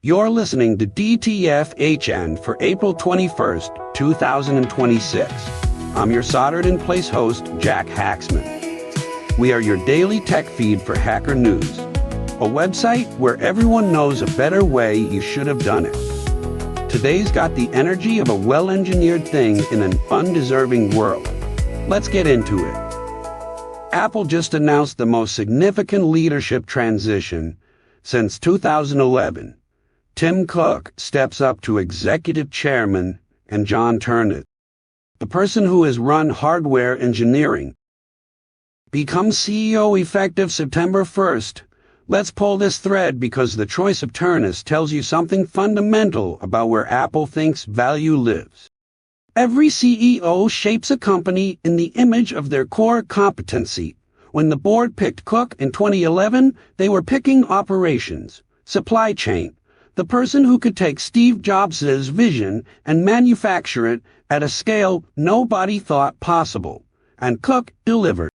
You're listening to DTF for April 21st, 2026. I'm your soldered-in-place host, Jack Haxman. We are your daily tech feed for Hacker News, a website where everyone knows a better way you should have done it. Today's got the energy of a well-engineered thing in an undeserving world. Let's get into it. Apple just announced the most significant leadership transition since 2011. Tim Cook steps up to executive chairman and John Ternus, the person who has run hardware engineering, becomes CEO effective September 1st. Let's pull this thread because the choice of Ternus tells you something fundamental about where Apple thinks value lives. Every CEO shapes a company in the image of their core competency. When the board picked Cook in 2011, they were picking operations, supply chain, the person who could take Steve Jobs' vision and manufacture it at a scale nobody thought possible. And Cook delivered.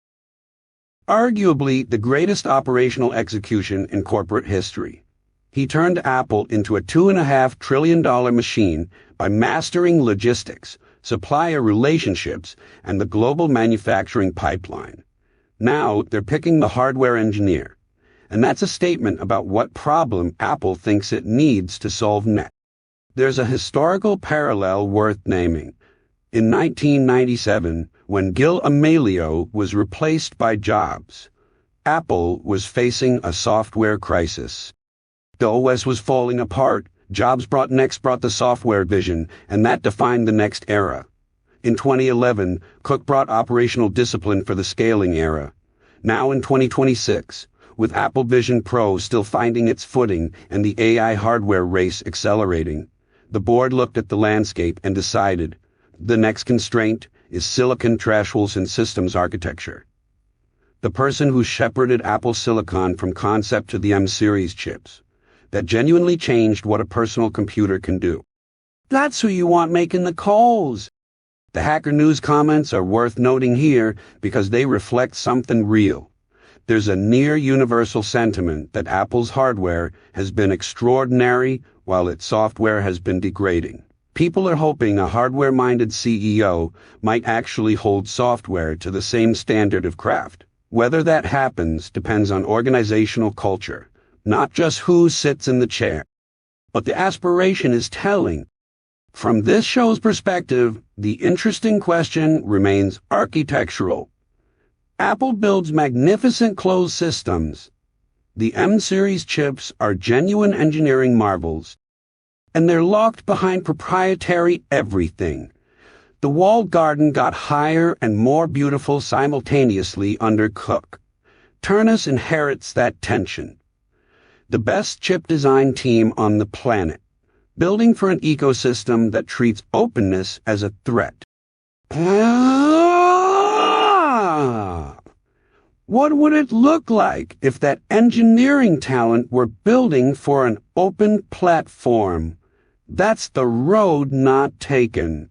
Arguably the greatest operational execution in corporate history. He turned Apple into a $2.5 trillion machine by mastering logistics, supplier relationships, and the global manufacturing pipeline. Now they're picking the hardware engineer. And that's a statement about what problem Apple thinks it needs to solve next. There's a historical parallel worth naming. In 1997, when Gil Amelio was replaced by Jobs, Apple was facing a software crisis. The OS was falling apart. Jobs brought the software vision, and that defined the next era. In 2011, Cook brought operational discipline for the scaling era. Now in 2026, with Apple Vision Pro still finding its footing and the AI hardware race accelerating, the board looked at the landscape and decided the next constraint is silicon thresholds and systems architecture. The person who shepherded Apple Silicon from concept to the M-series chips, that genuinely changed what a personal computer can do. That's who you want making the calls. The Hacker News comments are worth noting here because they reflect something real. There's a near-universal sentiment that Apple's hardware has been extraordinary while its software has been degrading. People are hoping a hardware-minded CEO might actually hold software to the same standard of craft. Whether that happens depends on organizational culture, not just who sits in the chair. But the aspiration is telling. From this show's perspective, the interesting question remains architectural. Apple builds magnificent closed systems. The M-series chips are genuine engineering marvels, and they're locked behind proprietary everything. The walled garden got higher and more beautiful simultaneously under Cook. Ternus inherits that tension. The best chip design team on the planet, building for an ecosystem that treats openness as a threat. What would it look like if that engineering talent were building for an open platform? That's the road not taken.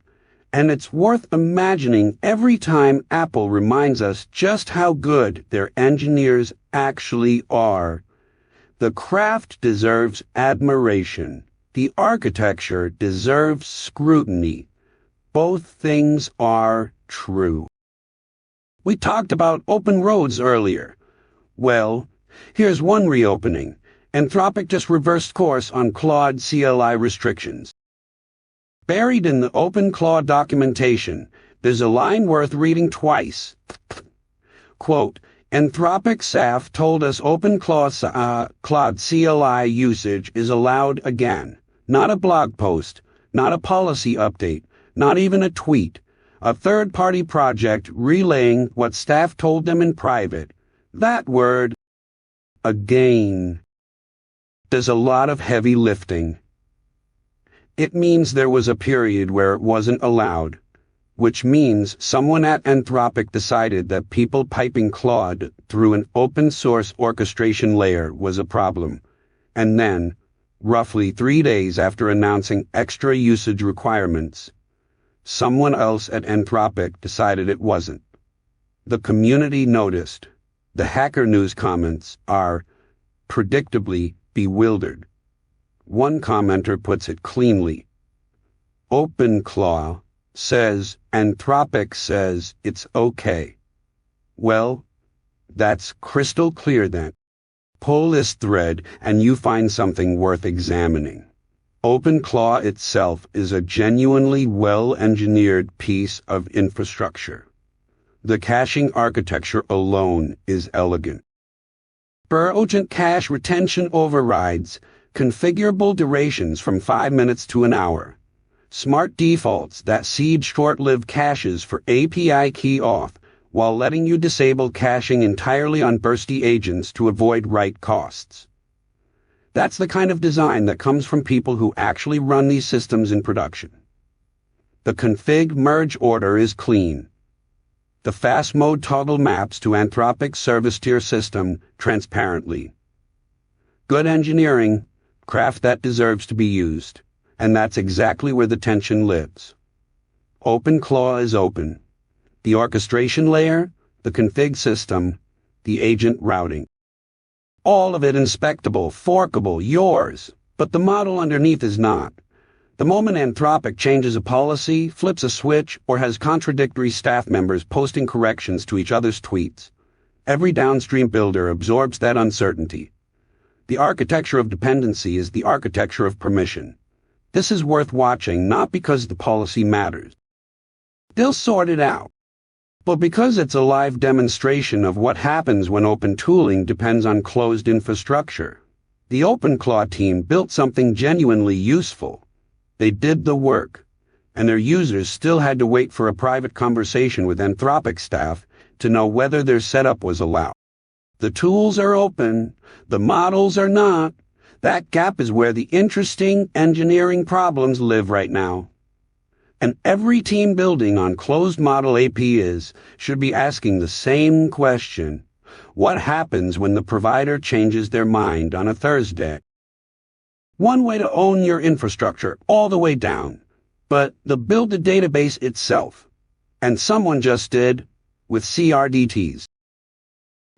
And it's worth imagining every time Apple reminds us just how good their engineers actually are. The craft deserves admiration. The architecture deserves scrutiny. Both things are true. We talked about open roads earlier. Well, here's one reopening. Anthropic just reversed course on Claude CLI restrictions. Buried in the OpenClaw documentation, there's a line worth reading twice. Quote, Anthropic staff told us Claude CLI usage is allowed again. Not a blog post, not a policy update, not even a tweet. A third-party project relaying what staff told them in private. That word, again, does a lot of heavy lifting. It means there was a period where it wasn't allowed, which means someone at Anthropic decided that people piping Claude through an open-source orchestration layer was a problem. And then, roughly 3 days after announcing extra usage requirements, someone else at Anthropic decided it wasn't. The community noticed. The Hacker News comments are predictably bewildered. One commenter puts it cleanly. OpenClaw says Anthropic says it's okay. Well, that's crystal clear then. Pull this thread and you find something worth examining. OpenClaw itself is a genuinely well-engineered piece of infrastructure. The caching architecture alone is elegant. Per-agent cache retention overrides, configurable durations from 5 minutes to an hour, smart defaults that seed short-lived caches for API key auth, while letting you disable caching entirely on bursty agents to avoid write costs. That's the kind of design that comes from people who actually run these systems in production. The config merge order is clean. The fast mode toggle maps to Anthropic service tier system transparently. Good engineering, craft that deserves to be used, and that's exactly where the tension lives. OpenClaw is open. The orchestration layer, the config system, the agent routing. All of it inspectable, forkable, yours, but the model underneath is not. The moment Anthropic changes a policy, flips a switch, or has contradictory staff members posting corrections to each other's tweets, every downstream builder absorbs that uncertainty. The architecture of dependency is the architecture of permission. This is worth watching not because the policy matters. They'll sort it out, but because it's a live demonstration of what happens when open tooling depends on closed infrastructure. The OpenClaw team built something genuinely useful. They did the work, and their users still had to wait for a private conversation with Anthropic staff to know whether their setup was allowed. The tools are open, the models are not. That gap is where the interesting engineering problems live right now. And every team building on closed model APIs should be asking the same question. What happens when the provider changes their mind on a Thursday? One way to own your infrastructure all the way down, but build the database itself. And someone just did with CRDTs.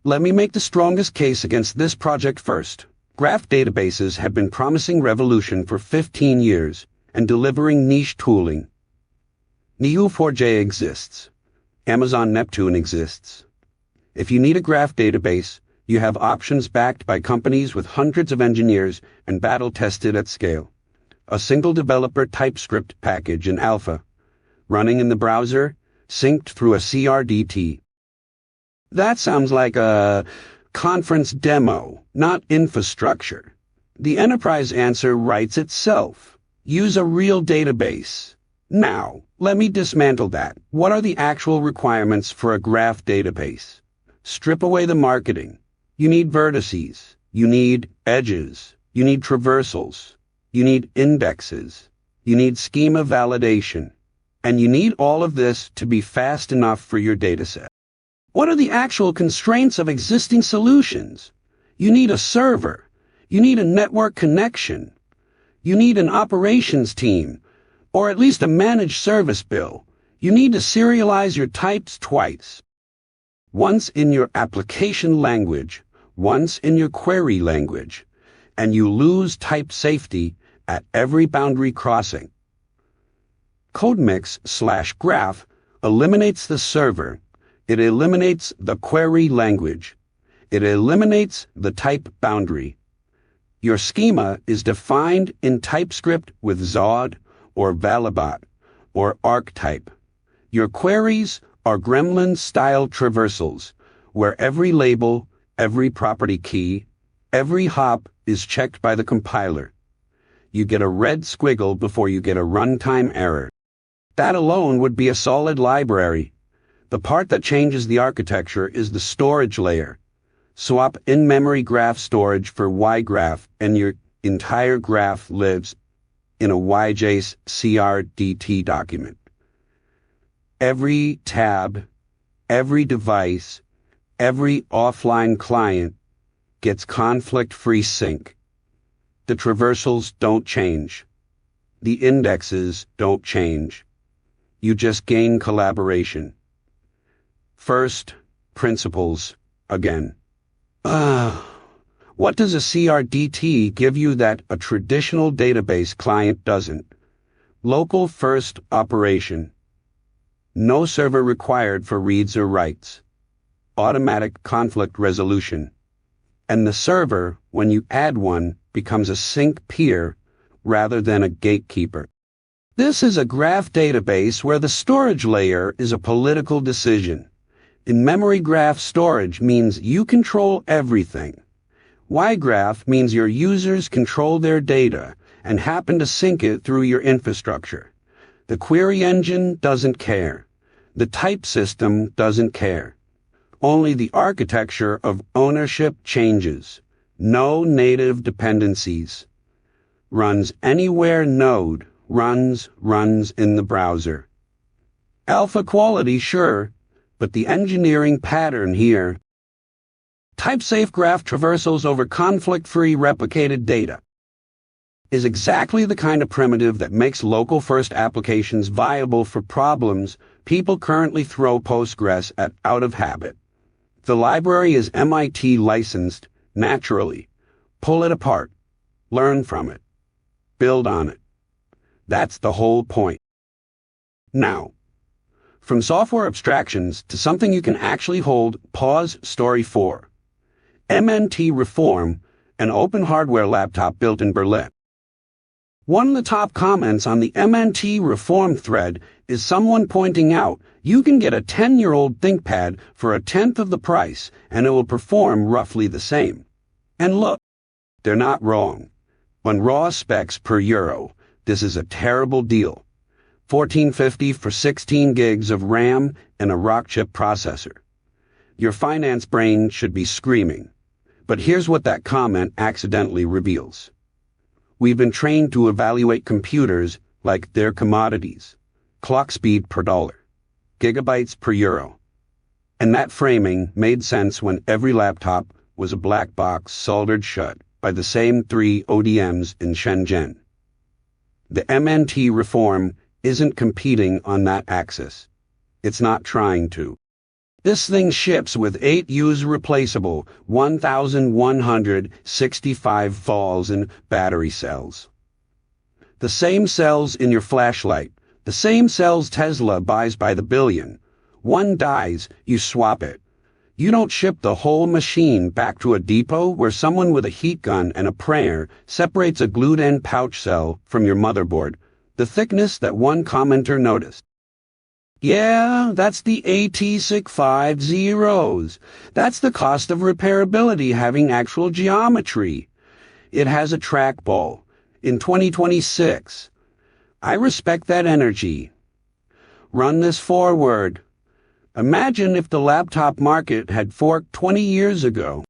Let me make the strongest case against this project first. Graph databases have been promising revolution for 15 years and delivering niche tooling. Neo4j exists. Amazon Neptune exists. If you need a graph database, you have options backed by companies with hundreds of engineers and battle-tested at scale. A single developer TypeScript package in alpha, running in the browser, synced through a CRDT. That sounds like a conference demo, not infrastructure. The enterprise answer writes itself. Use a real database. Now, let me dismantle that. What are the actual requirements for a graph database? Strip away the marketing. You need vertices. You need edges. You need traversals. You need indexes. You need schema validation. And you need all of this to be fast enough for your dataset. What are the actual constraints of existing solutions? You need a server. You need a network connection. You need an operations team, or at least a managed service bill. You need to serialize your types twice. Once in your application language, once in your query language, and you lose type safety at every boundary crossing. CodeMix/graph eliminates the server. It eliminates the query language. It eliminates the type boundary. Your schema is defined in TypeScript with Zod or Valibot or archetype. Your queries are gremlin-style traversals, where every label, every property key, every hop is checked by the compiler. You get a red squiggle before you get a runtime error. That alone would be a solid library. The part that changes the architecture is the storage layer. Swap in-memory graph storage for ygraph, and your entire graph lives in a YJS CRDT document. Every tab, every device, every offline client gets conflict-free sync. The traversals don't change. The indexes don't change. You just gain collaboration. First, principles, again. What does a CRDT give you that a traditional database client doesn't? Local first operation. No server required for reads or writes. Automatic conflict resolution. And the server, when you add one, becomes a sync peer rather than a gatekeeper. This is a graph database where the storage layer is a political decision. In-memory graph storage means you control everything. Y-graph means your users control their data and happen to sync it through your infrastructure. The query engine doesn't care. The type system doesn't care. Only the architecture of ownership changes. No native dependencies. Runs anywhere node runs in the browser. Alpha quality, sure, but the engineering pattern here. Type-safe graph traversals over conflict-free replicated data is exactly the kind of primitive that makes local-first applications viable for problems people currently throw Postgres at out of habit. The library is MIT licensed, naturally. Pull it apart. Learn from it. Build on it. That's the whole point. Now, from software abstractions to something you can actually hold pause story for. MNT Reform, an open hardware laptop built in Berlin. One of the top comments on the MNT Reform thread is someone pointing out you can get a 10-year-old ThinkPad for 1/10 of the price and it will perform roughly the same. And look, they're not wrong. On raw specs per euro, this is a terrible deal. $14.50 for 16 gigs of RAM and a Rockchip processor. Your finance brain should be screaming. But here's what that comment accidentally reveals. We've been trained to evaluate computers like they're commodities. Clock speed per dollar. Gigabytes per euro. And that framing made sense when every laptop was a black box soldered shut by the same 3 ODMs in Shenzhen. The MNT Reform isn't competing on that axis. It's not trying to. This thing ships with 8 user-replaceable 1,165 Volts battery cells. The same cells in your flashlight, the same cells Tesla buys by the billion. One dies, you swap it. You don't ship the whole machine back to a depot where someone with a heat gun and a prayer separates a glued-in pouch cell from your motherboard, the thickness that one commenter noticed. Yeah, that's the AT650 zeros. That's the cost of repairability having actual geometry. It has a trackball. In 2026. I respect that energy. Run this forward. Imagine if the laptop market had forked 20 years ago.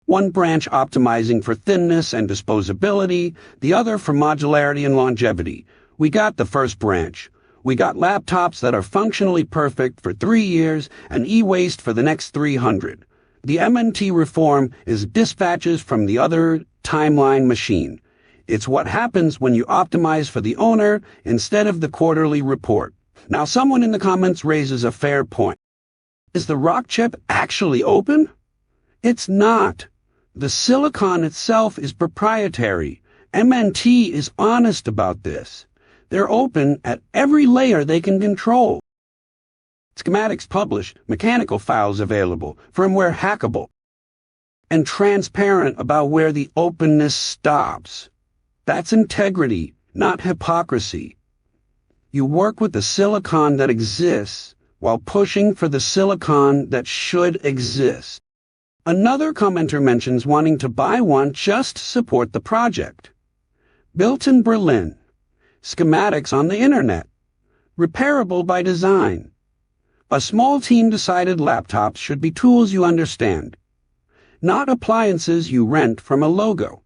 One branch optimizing for thinness and disposability, the other for modularity and longevity. We got the first branch. We got laptops that are functionally perfect for 3 years and e-waste for the next 300. The MNT Reform is dispatches from the other timeline machine. It's what happens when you optimize for the owner instead of the quarterly report. Now someone in the comments raises a fair point. Is the Rockchip actually open? It's not. The silicon itself is proprietary. MNT is honest about this. They're open at every layer they can control. Schematics published, mechanical files available, firmware hackable, and transparent about where the openness stops. That's integrity, not hypocrisy. You work with the silicon that exists while pushing for the silicon that should exist. Another commenter mentions wanting to buy one just to support the project. Built in Berlin. Schematics on the internet. Repairable by design. A small team decided laptops should be tools you understand, not appliances you rent from a logo.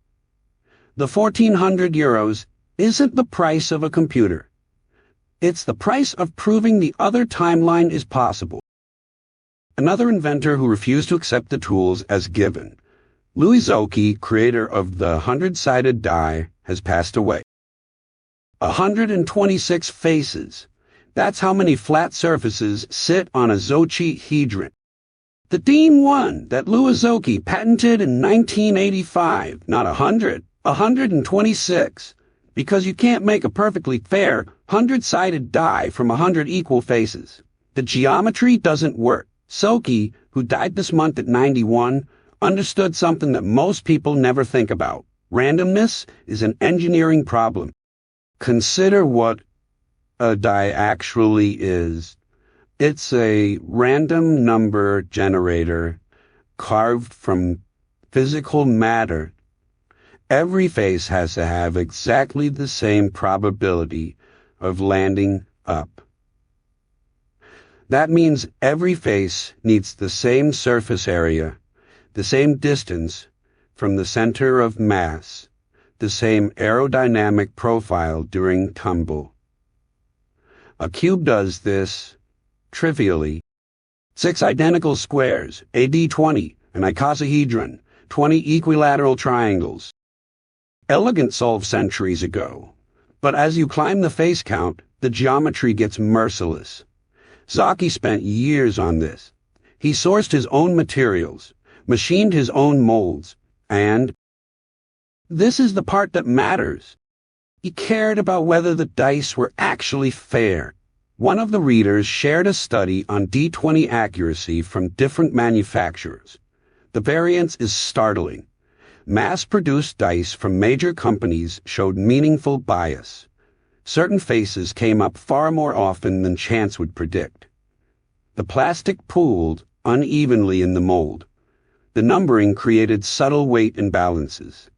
The 1,400 euros isn't the price of a computer. It's the price of proving the other timeline is possible. Another inventor who refused to accept the tools as given, Louis Zocchi, creator of the 100-sided die, has passed away. 126 faces. That's how many flat surfaces sit on a Zocchi hedron. The Dean one that Zocchi patented in 1985, not 100, 126, because you can't make a perfectly fair 100-sided die from 100 equal faces. The geometry doesn't work. Zocchi, who died this month at 91, understood something that most people never think about. Randomness is an engineering problem. Consider what a die actually is. It's a random number generator carved from physical matter. Every face has to have exactly the same probability of landing up. That means every face needs the same surface area, the same distance from the center of mass, the same aerodynamic profile during tumble. A cube does this trivially. 6 identical squares, a D20, an icosahedron, 20 equilateral triangles. Elegant solved centuries ago. But as you climb the face count, the geometry gets merciless. Zocchi spent years on this. He sourced his own materials, machined his own molds, and this is the part that matters. He cared about whether the dice were actually fair. One of the readers shared a study on D20 accuracy from different manufacturers. The variance is startling. Mass-produced dice from major companies showed meaningful bias. Certain faces came up far more often than chance would predict. The plastic pooled unevenly in the mold. The numbering created subtle weight imbalances.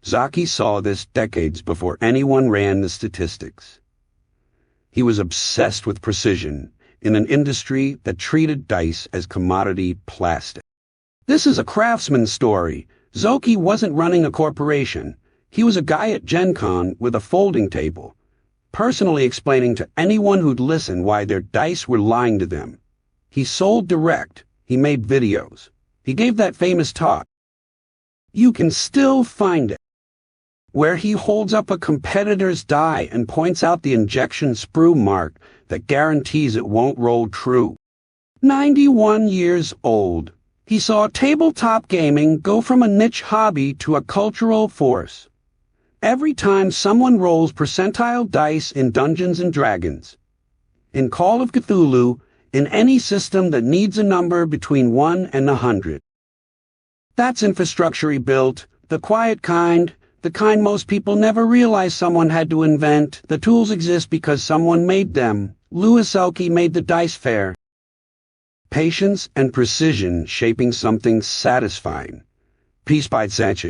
Zocchi saw this decades before anyone ran the statistics. He was obsessed with precision in an industry that treated dice as commodity plastic. This is a craftsman's story. Zocchi wasn't running a corporation. He was a guy at Gen Con with a folding table, personally explaining to anyone who'd listen why their dice were lying to them. He sold direct. He made videos. He gave that famous talk. You can still find it, where he holds up a competitor's die and points out the injection sprue mark that guarantees it won't roll true. 91 years old, he saw tabletop gaming go from a niche hobby to a cultural force. Every time someone rolls percentile dice in Dungeons & Dragons, in Call of Cthulhu, in any system that needs a number between 1 and 100. That's infrastructure he built, the quiet kind, the kind most people never realize someone had to invent. The tools exist because someone made them. Zocchi made the dice fair. Patience and precision shaping something satisfying. Piece by piece,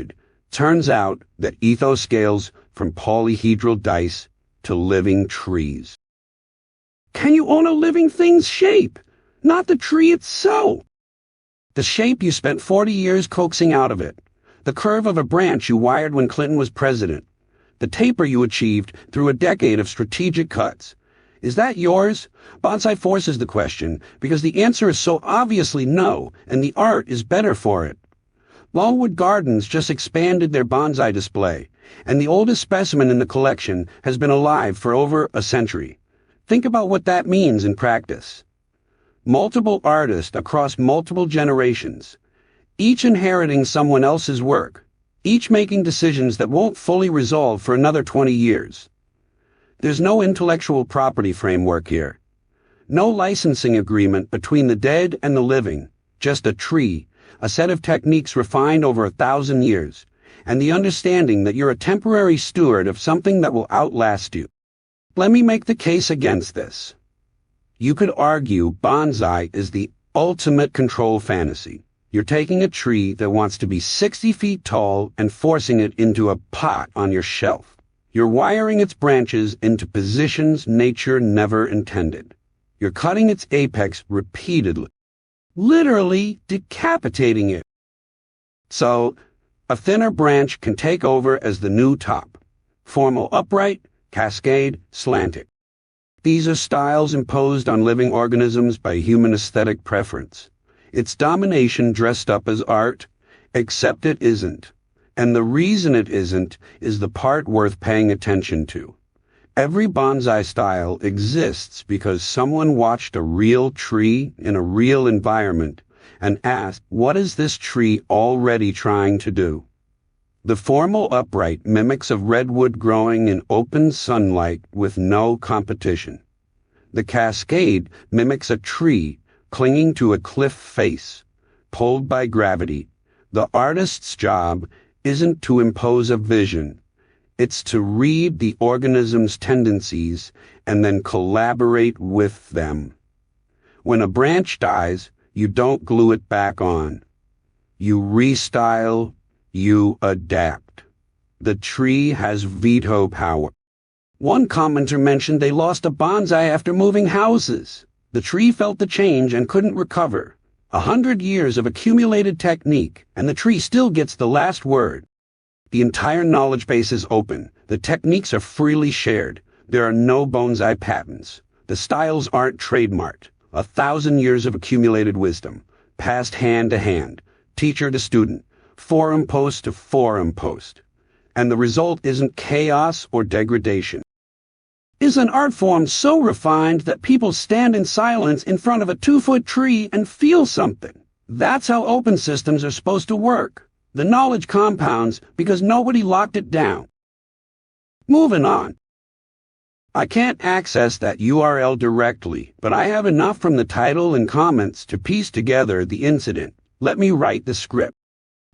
turns out that ethos scales from polyhedral dice to living trees. Can you own a living thing's shape, not the tree itself? The shape you spent 40 years coaxing out of it. The curve of a branch you wired when Clinton was president. The taper you achieved through a decade of strategic cuts. Is that yours? Bonsai forces the question because the answer is so obviously no, and the art is better for it. Longwood Gardens just expanded their bonsai display, and the oldest specimen in the collection has been alive for over a century. Think about what that means in practice. Multiple artists across multiple generations, each inheriting someone else's work, each making decisions that won't fully resolve for another 20 years. There's no intellectual property framework here. No licensing agreement between the dead and the living, just a tree, a set of techniques refined over 1,000 years, and the understanding that you're a temporary steward of something that will outlast you. Let me make the case against this. You could argue bonsai is the ultimate control fantasy. You're taking a tree that wants to be 60 feet tall and forcing it into a pot on your shelf. You're wiring its branches into positions nature never intended. You're cutting its apex repeatedly, literally decapitating it. So, a thinner branch can take over as the new top. Formal upright, cascade, slanted. These are styles imposed on living organisms by human aesthetic preference. It's domination dressed up as art, except it isn't. And the reason it isn't is the part worth paying attention to. Every bonsai style exists because someone watched a real tree in a real environment and ask, what is this tree already trying to do? The formal upright mimics a redwood growing in open sunlight with no competition. The cascade mimics a tree clinging to a cliff face, pulled by gravity. The artist's job isn't to impose a vision. It's to read the organism's tendencies and then collaborate with them. When a branch dies, you don't glue it back on. You restyle, you adapt. The tree has veto power. One commenter mentioned they lost a bonsai after moving houses. The tree felt the change and couldn't recover. 100 years of accumulated technique, and the tree still gets the last word. The entire knowledge base is open. The techniques are freely shared. There are no bonsai patents. The styles aren't trademarked. 1,000 years of accumulated wisdom, passed hand to hand, teacher to student, forum post to forum post. And the result isn't chaos or degradation. Is an art form so refined that people stand in silence in front of a 2-foot tree and feel something. That's how open systems are supposed to work. The knowledge compounds because nobody locked it down. Moving on. I can't access that URL directly, but I have enough from the title and comments to piece together the incident. Let me write the script.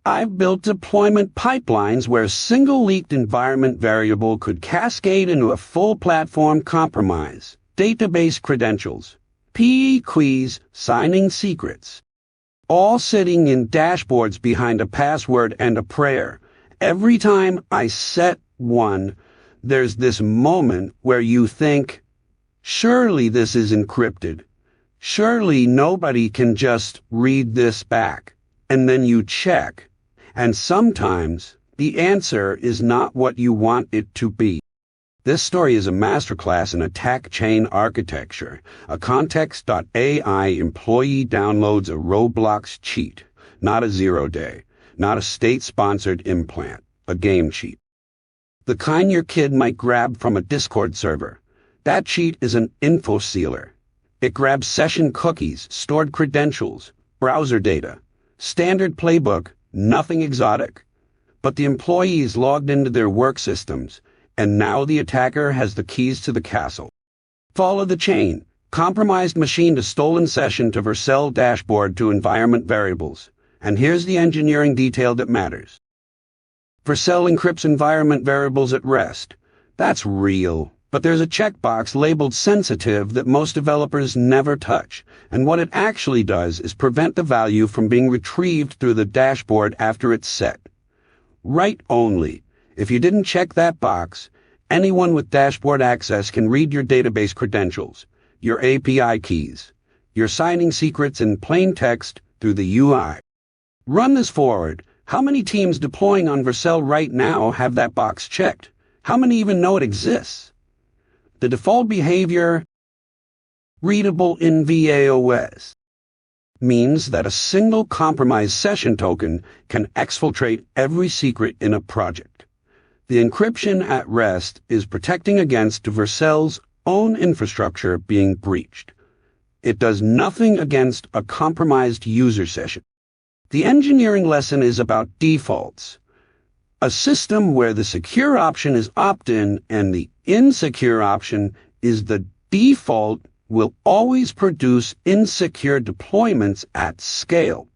I've built deployment pipelines where a single leaked environment variable could cascade into a full platform compromise, database credentials, PE keys, signing secrets, all sitting in dashboards behind a password and a prayer. Every time I set one, there's this moment where you think, surely this is encrypted. Surely nobody can just read this back. And then you check. And sometimes the answer is not what you want it to be. This story is a masterclass in attack chain architecture. A context.ai employee downloads a Roblox cheat, not a 0-day, not a state-sponsored implant, a game cheat. The kind your kid might grab from a Discord server. That cheat is an info sealer. It grabs session cookies, stored credentials, browser data, standard playbook, nothing exotic. But the employees logged into their work systems, and now the attacker has the keys to the castle. Follow the chain. Compromised machine to stolen session to Vercel dashboard to environment variables. And here's the engineering detail that matters. Vercel encrypts environment variables at rest. That's real. But there's a checkbox labeled sensitive that most developers never touch, and what it actually does is prevent the value from being retrieved through the dashboard after it's set. Write only. If you didn't check that box, anyone with dashboard access can read your database credentials, your API keys, your signing secrets in plain text through the UI. Run this forward. How many teams deploying on Vercel right now have that box checked? How many even know it exists? The default behavior, readable in VAOS, means that a single compromised session token can exfiltrate every secret in a project. The encryption at rest is protecting against Vercel's own infrastructure being breached. It does nothing against a compromised user session. The engineering lesson is about defaults. A system where the secure option is opt-in and the insecure option is the default will always produce insecure deployments at scale.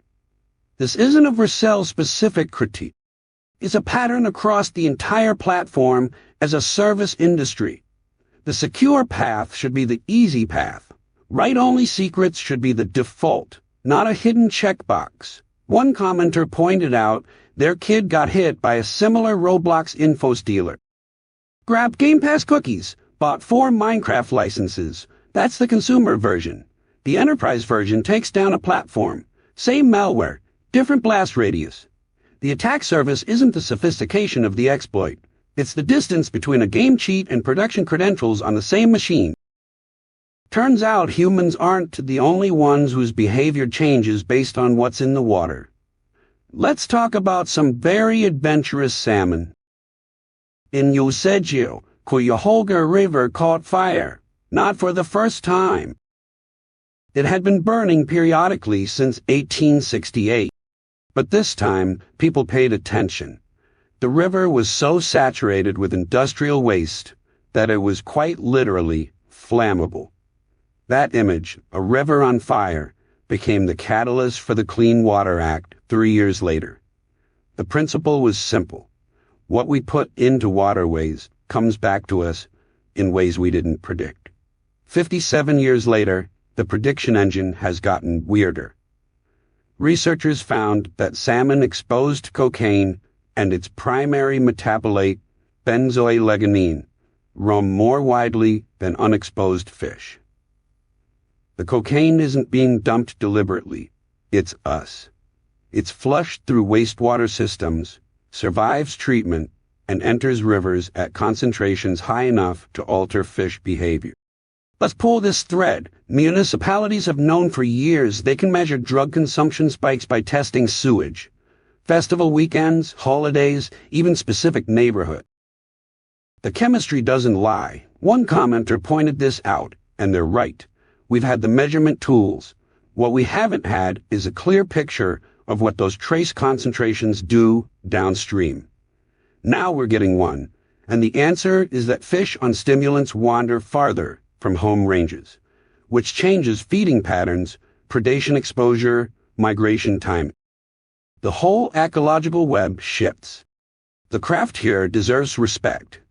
This isn't a Vercel-specific critique. It's a pattern across the entire platform as a service industry. The secure path should be the easy path. Write-only secrets should be the default, not a hidden checkbox. One commenter pointed out their kid got hit by a similar Roblox info stealer. Grabbed Game Pass cookies, bought 4 Minecraft licenses. That's the consumer version. The enterprise version takes down a platform. Same malware, different blast radius. The attack surface isn't the sophistication of the exploit. It's the distance between a game cheat and production credentials on the same machine. Turns out humans aren't the only ones whose behavior changes based on what's in the water. Let's talk about some very adventurous salmon. In Zocchi, Cuyahoga River caught fire, not for the first time. It had been burning periodically since 1868. But this time, people paid attention. The river was so saturated with industrial waste that it was quite literally flammable. That image, a river on fire, became the catalyst for the Clean Water Act 3 years later. The principle was simple. What we put into waterways comes back to us in ways we didn't predict. 57 years later, the prediction engine has gotten weirder. Researchers found that salmon exposed to cocaine and its primary metabolite, benzoylecgonine, roam more widely than unexposed fish. The cocaine isn't being dumped deliberately. It's us. It's flushed through wastewater systems, survives treatment, and enters rivers at concentrations high enough to alter fish behavior. Let's pull this thread. Municipalities have known for years they can measure drug consumption spikes by testing sewage. Festival weekends, holidays, even specific neighborhoods. The chemistry doesn't lie. One commenter pointed this out, and they're right. We've had the measurement tools. What we haven't had is a clear picture of what those trace concentrations do downstream. Now we're getting one, and the answer is that fish on stimulants wander farther from home ranges, which changes feeding patterns, predation exposure, migration time. The whole ecological web shifts. The craft here deserves respect.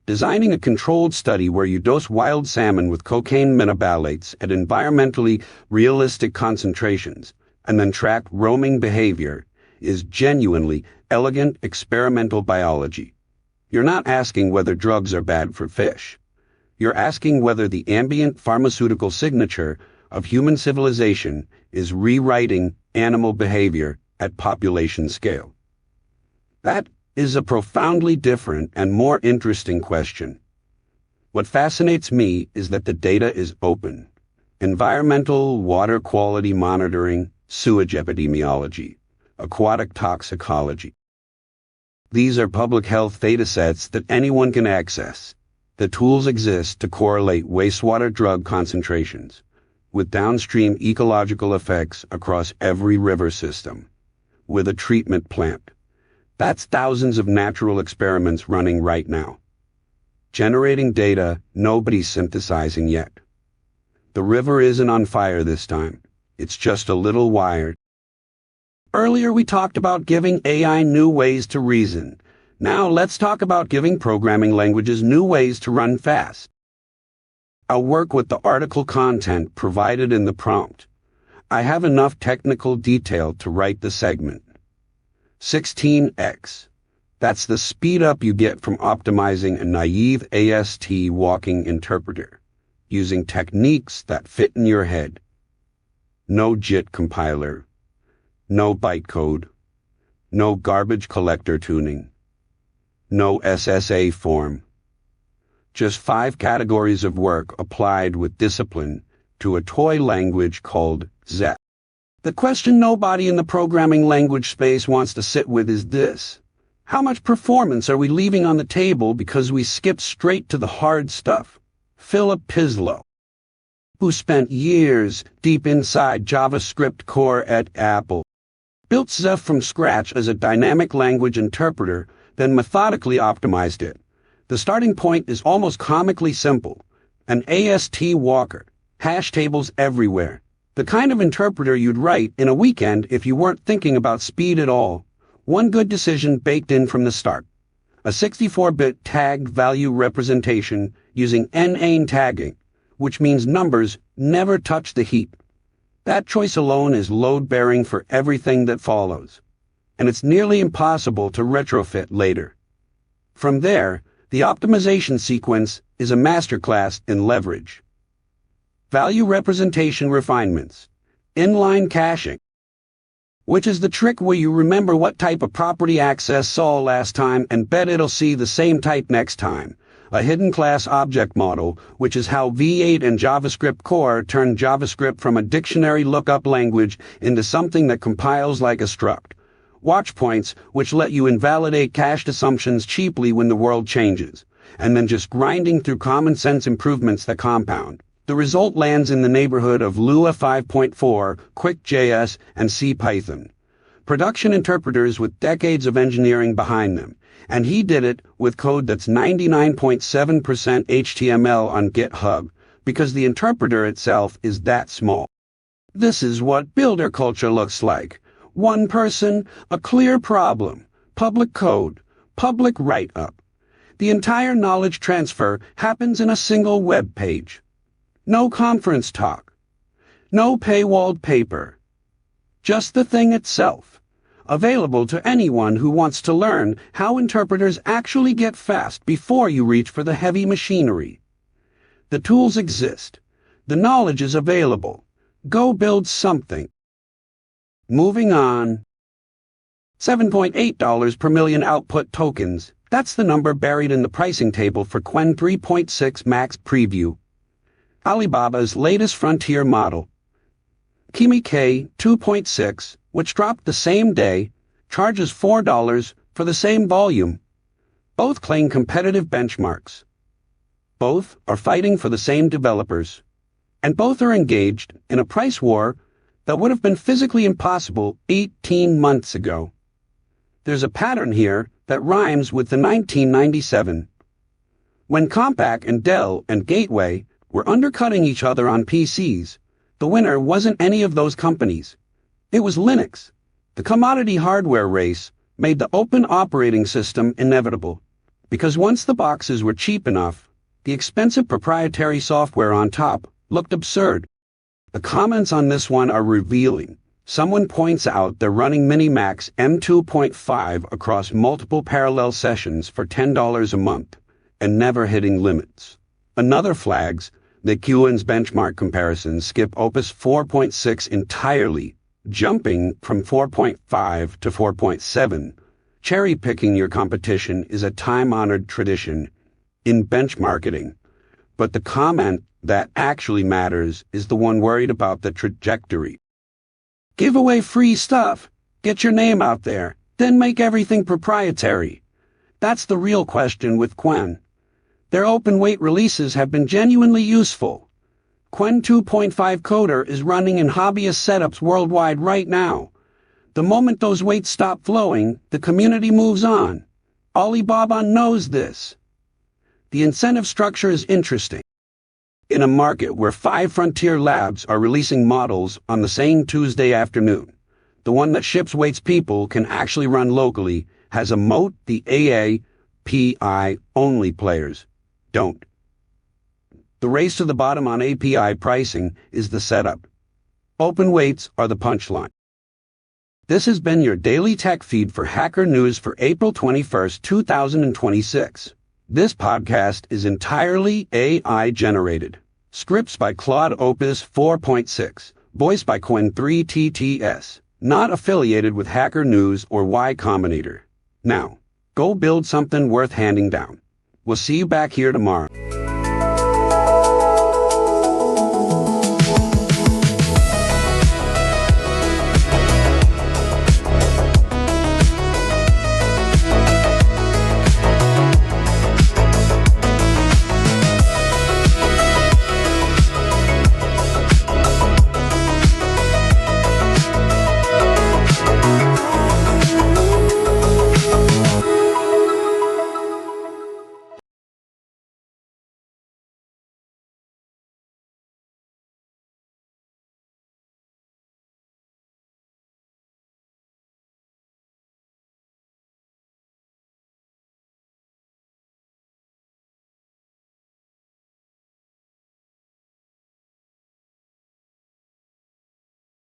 Designing a controlled study where you dose wild salmon with cocaine metabolites at environmentally realistic concentrations and then track roaming behavior is genuinely elegant experimental biology. You're not asking whether drugs are bad for fish. You're asking whether the ambient pharmaceutical signature of human civilization is rewriting animal behavior at population scale. That is a profoundly different and more interesting question. What fascinates me is that the data is open. Environmental water quality monitoring, sewage epidemiology, aquatic toxicology. These are public health datasets that anyone can access. The tools exist to correlate wastewater drug concentrations with downstream ecological effects across every river system, with a treatment plant. That's thousands of natural experiments running right now. Generating data nobody's synthesizing yet. The river isn't on fire this time. It's just a little wired. Earlier we talked about giving AI new ways to reason. Now let's talk about giving programming languages new ways to run fast. I'll work with the article content provided in the prompt. I have enough technical detail to write the segment. 16x. That's the speed up you get from optimizing a naive AST walking interpreter, using techniques that fit in your head. No JIT compiler, no bytecode, no garbage collector tuning, no SSA form. Just 5 categories of work applied with discipline to a toy language called Z. The question nobody in the programming language space wants to sit with is this. How much performance are we leaving on the table because we skipped straight to the hard stuff? Philip Pislow, who spent years deep inside JavaScript core at Apple, built Z from scratch as a dynamic language interpreter, then methodically optimized it. The starting point is almost comically simple. An AST walker, hash tables everywhere. The kind of interpreter you'd write in a weekend if you weren't thinking about speed at all. One good decision baked in from the start. A 64-bit tagged value representation using N-ane tagging, which means numbers never touch the heap. That choice alone is load-bearing for everything that follows, and it's nearly impossible to retrofit later. From there, the optimization sequence is a masterclass in leverage. Value representation refinements. Inline caching, which is the trick where you remember what type of property access saw last time and bet it'll see the same type next time. A hidden class object model, which is how V8 and JavaScript core turned JavaScript from a dictionary lookup language into something that compiles like a struct. Watch points, which let you invalidate cached assumptions cheaply when the world changes, and then just grinding through common sense improvements that compound. The result lands in the neighborhood of Lua 5.4, QuickJS, and CPython. Production interpreters with decades of engineering behind them, and he did it with code that's 99.7% HTML on GitHub, because the interpreter itself is that small. This is what builder culture looks like. One person, a clear problem, public code, public write-up. The entire knowledge transfer happens in a single web page. No conference talk. No paywalled paper. Just the thing itself. Available to anyone who wants to learn how interpreters actually get fast before you reach for the heavy machinery. The tools exist. The knowledge is available. Go build something. Moving on. $7.8 per million output tokens. That's the number buried in the pricing table for Qwen 3.6 Max Preview. Alibaba's latest frontier model. Kimi K 2.6, which dropped the same day, charges $4 for the same volume. Both claim competitive benchmarks. Both are fighting for the same developers. And both are engaged in a price war that would have been physically impossible 18 months ago. There's a pattern here that rhymes with the 1997. When Compaq and Dell and Gateway were undercutting each other on PCs, the winner wasn't any of those companies. It was Linux. The commodity hardware race made the open operating system inevitable, because once the boxes were cheap enough, the expensive proprietary software on top looked absurd. The comments on this one are revealing. Someone points out they're running Minimax M2.5 across multiple parallel sessions for $10 a month and never hitting limits. Another flags that Qwen's benchmark comparisons skip Opus 4.6 entirely, jumping from 4.5 to 4.7. Cherry-picking your competition is a time-honored tradition in benchmarking, but the comment that actually matters is the one worried about the trajectory. Give away free stuff, get your name out there, then make everything proprietary. That's the real question with Qwen. Their open-weight releases have been genuinely useful. Qwen 2.5 Coder is running in hobbyist setups worldwide right now. The moment those weights stop flowing, the community moves on. Alibaba knows this. The incentive structure is interesting. In a market where 5 frontier labs are releasing models on the same Tuesday afternoon, the one that ships weights people can actually run locally has a moat the API-only players don't. The race to the bottom on API pricing is the setup. Open weights are the punchline. This has been your daily tech feed for Hacker News for April 21st, 2026. This podcast is entirely AI generated. Scripts by Claude Opus 4.6, voiced by Qwen 3 TTS, not affiliated with Hacker News or Y Combinator. Now, go build something worth handing down. We'll see you back here tomorrow.